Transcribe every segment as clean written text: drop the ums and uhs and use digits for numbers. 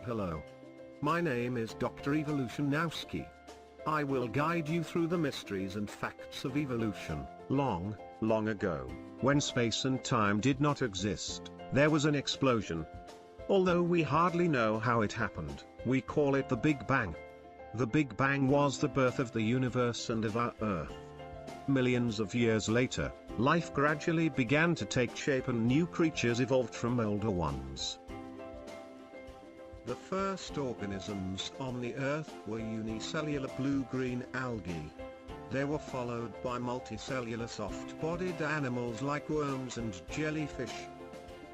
Hello. My name is Dr. Evolutionowski. I will guide you through the mysteries and facts of evolution. Long, long ago, when space and time did not exist, there was an explosion. Although we hardly know how it happened, we call it the Big Bang. The Big Bang was the birth of the universe and of our Earth. Millions of years later, life gradually began to take shape and new creatures evolved from older ones. The first organisms on the Earth were unicellular blue-green algae. They were followed by multicellular soft-bodied animals like worms and jellyfish.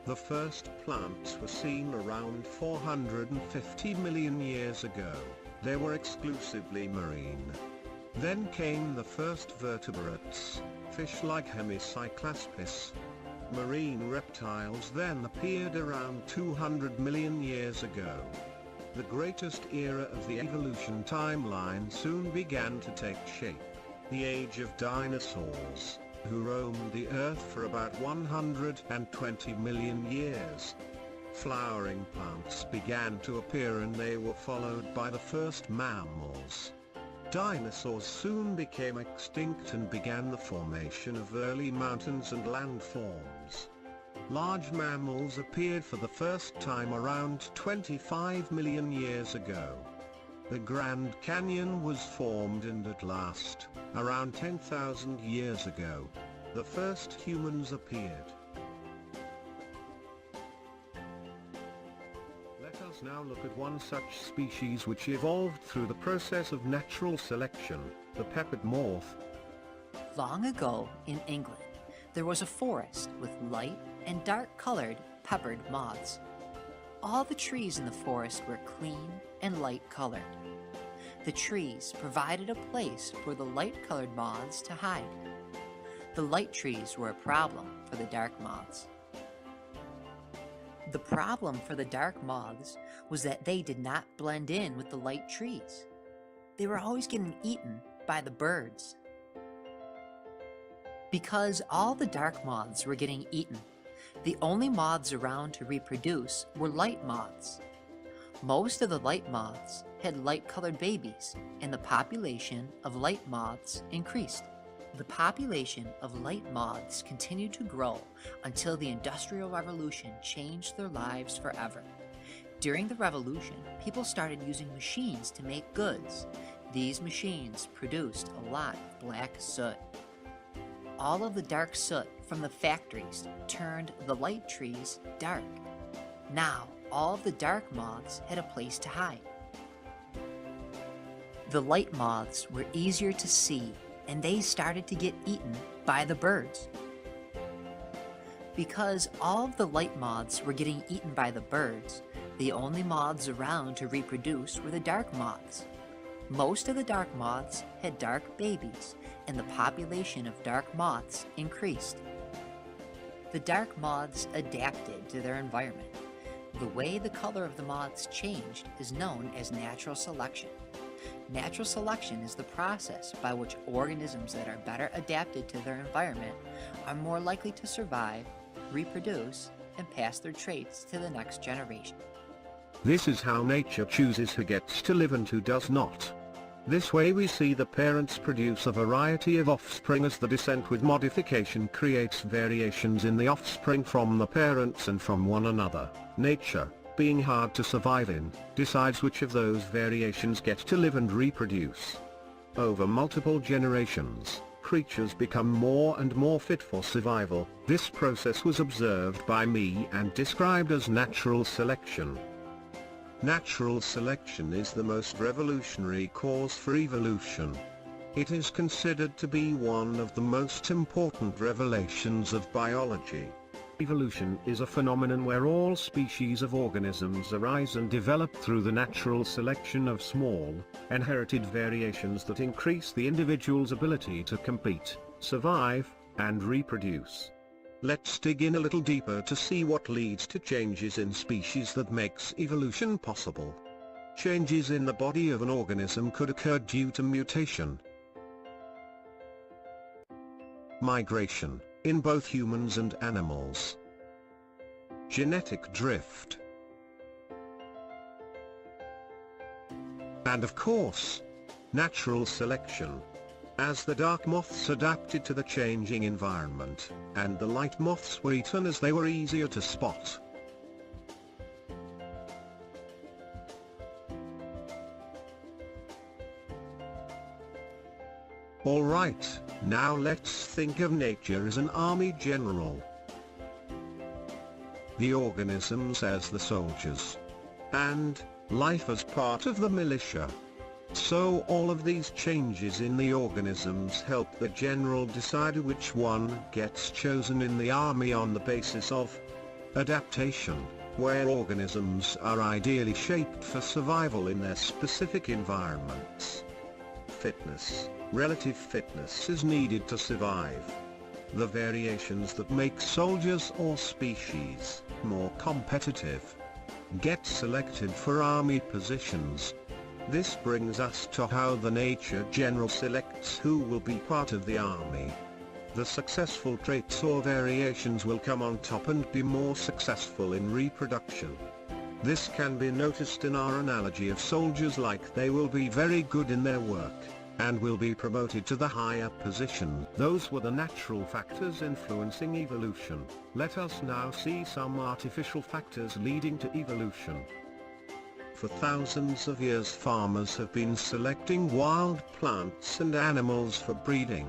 The first plants were seen around 450 million years ago. They were exclusively marine. Then came the first vertebrates, fish like Hemicyclaspis. Marine reptiles then appeared around 200 million years ago. The greatest era of the evolution timeline soon began to take shape. The age of dinosaurs, who roamed the Earth for about 120 million years. Flowering plants began to appear and they were followed by the first mammals. Dinosaurs soon became extinct and began the formation of early mountains and landforms. Large mammals appeared for the first time around 25 million years ago. The Grand Canyon was formed and at last, around 10,000 years ago, the first humans appeared. Let us now look at one such species which evolved through the process of natural selection, the peppered moth. Long ago in England, there was a forest with light and dark-colored peppered moths. All the trees in the forest were clean and light-colored. The trees provided a place for the light-colored moths to hide. The light trees were a problem for the dark moths. The problem for the dark moths was that they did not blend in with the light trees. They were always getting eaten by the birds. Because all the dark moths were getting eaten, the only moths around to reproduce were light moths. Most of the light moths had light-colored babies, and the population of light moths increased. The population of light moths continued to grow until the Industrial Revolution changed their lives forever. During the revolution, people started using machines to make goods. These machines produced a lot of black soot. All of the dark soot from the factories turned the light trees dark. Now, all of the dark moths had a place to hide. The light moths were easier to see, and they started to get eaten by the birds. Because all of the light moths were getting eaten by the birds, the only moths around to reproduce were the dark moths. Most of the dark moths had dark babies, and the population of dark moths increased. The dark moths adapted to their environment. The way the color of the moths changed is known as natural selection. Natural selection is the process by which organisms that are better adapted to their environment are more likely to survive, reproduce, and pass their traits to the next generation. This is how nature chooses who gets to live and who does not. This way we see the parents produce a variety of offspring as the descent with modification creates variations in the offspring from the parents and from one another. Nature, being hard to survive in, decides which of those variations get to live and reproduce. Over multiple generations, creatures become more and more fit for survival. This process was observed by me and described as natural selection. Natural selection is the most revolutionary cause for evolution. It is considered to be one of the most important revelations of biology. Evolution is a phenomenon where all species of organisms arise and develop through the natural selection of small, inherited variations that increase the individual's ability to compete, survive, and reproduce. Let's dig in a little deeper to see what leads to changes in species that makes evolution possible. Changes in the body of an organism could occur due to mutation. Migration, in both humans and animals. Genetic drift. And of course, natural selection. As the dark moths adapted to the changing environment, and the light moths were eaten as they were easier to spot. Alright, now let's think of nature as an army general. The organisms as the soldiers. And life as part of the militia. So all of these changes in the organisms help the general decide which one gets chosen in the army on the basis of adaptation, where organisms are ideally shaped for survival in their specific environments. Fitness, relative fitness is needed to survive. The variations that make soldiers or species more competitive get selected for army positions. This brings us to how the nature general selects who will be part of the army. The successful traits or variations will come on top and be more successful in reproduction. This can be noticed in our analogy of soldiers, like they will be very good in their work, and will be promoted to the higher position. Those were the natural factors influencing evolution. Let us now see some artificial factors leading to evolution. For thousands of years farmers have been selecting wild plants and animals for breeding.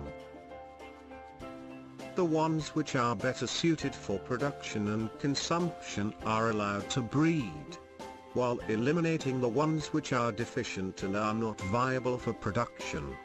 The ones which are better suited for production and consumption are allowed to breed, while eliminating the ones which are deficient and are not viable for production.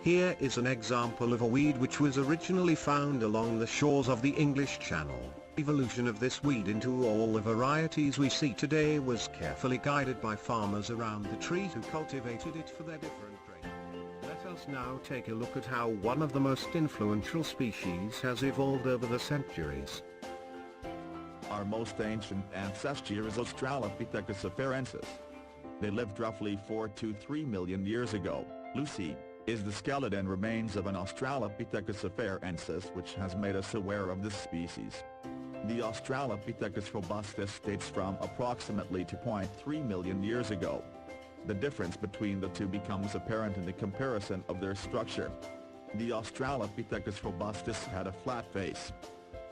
Here is an example of a weed which was originally found along the shores of the English Channel. Evolution of this weed into all the varieties we see today was carefully guided by farmers around the tree who cultivated it for their different traits. Let us now take a look at how one of the most influential species has evolved over the centuries. Our most ancient ancestor is Australopithecus afarensis. They lived roughly 4 to 3 million years ago. Lucy is the skeleton remains of an Australopithecus afarensis, which has made us aware of this species. The Australopithecus robustus dates from approximately 2.3 million years ago. The difference between the two becomes apparent in the comparison of their structure. The Australopithecus robustus had a flat face.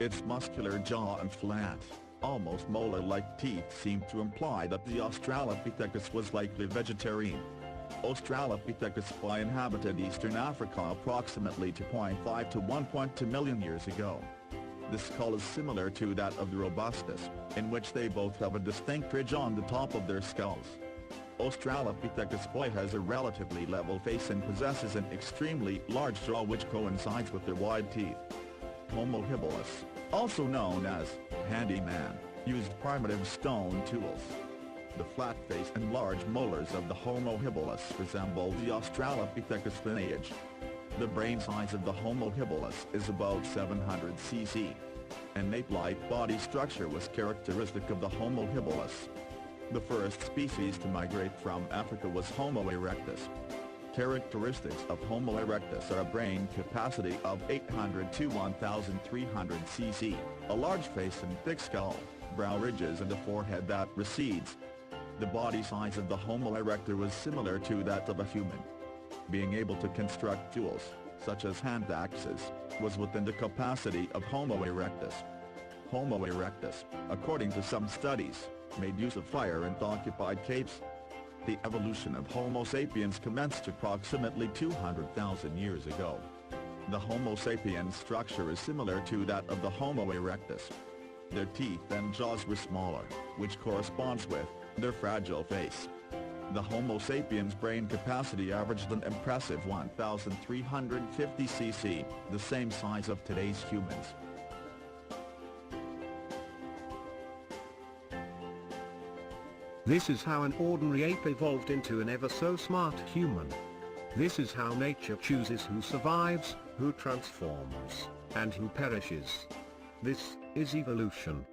Its muscular jaw and flat, almost molar-like teeth seem to imply that the Australopithecus was likely vegetarian. Australopithecus inhabited eastern Africa approximately 2.5 to 1.2 million years ago. The skull is similar to that of the robustus, in which they both have a distinct ridge on the top of their skulls. Australopithecus has a relatively level face and possesses an extremely large jaw which coincides with their wide teeth. Homo habilis, also known as handyman, used primitive stone tools. The flat face and large molars of the Homo habilis resemble the Australopithecus lineage. The brain size of the Homo habilis is about 700 cc. An ape-like body structure was characteristic of the Homo habilis. The first species to migrate from Africa was Homo erectus. Characteristics of Homo erectus are a brain capacity of 800 to 1300 cc, a large face and thick skull, brow ridges and a forehead that recedes. The body size of the Homo erectus was similar to that of a human. Being able to construct tools, such as hand axes, was within the capacity of Homo erectus. Homo erectus, according to some studies, made use of fire and occupied caves. The evolution of Homo sapiens commenced approximately 200,000 years ago. The Homo sapiens structure is similar to that of the Homo erectus. Their teeth and jaws were smaller, which corresponds with their fragile face. The Homo sapiens brain capacity averaged an impressive 1,350 cc, the same size of today's humans. This is how an ordinary ape evolved into an ever-so-smart human. This is how nature chooses who survives, who transforms, and who perishes. This is evolution.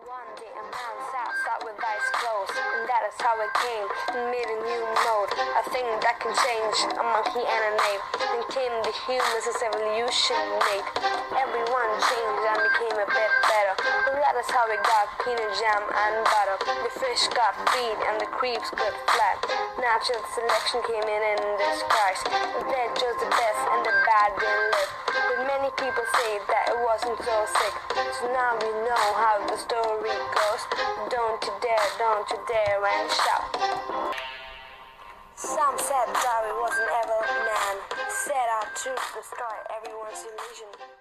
One day a man sat with eyes closed, and that is how how it came and made a new mode, a thing that can change a monkey and an ape. Then came the humans as evolution made. Everyone changed and became a bit better. And that is how we got peanut jam and butter. The fish got feed and the creeps got flat. Natural selection came in disguise. They chose the best and the bad didn't live. But many people say that it wasn't so sick. So now we know how the story goes. Don't you dare and shout. Some said Darwin was an evil man, set out to destroy everyone's illusion.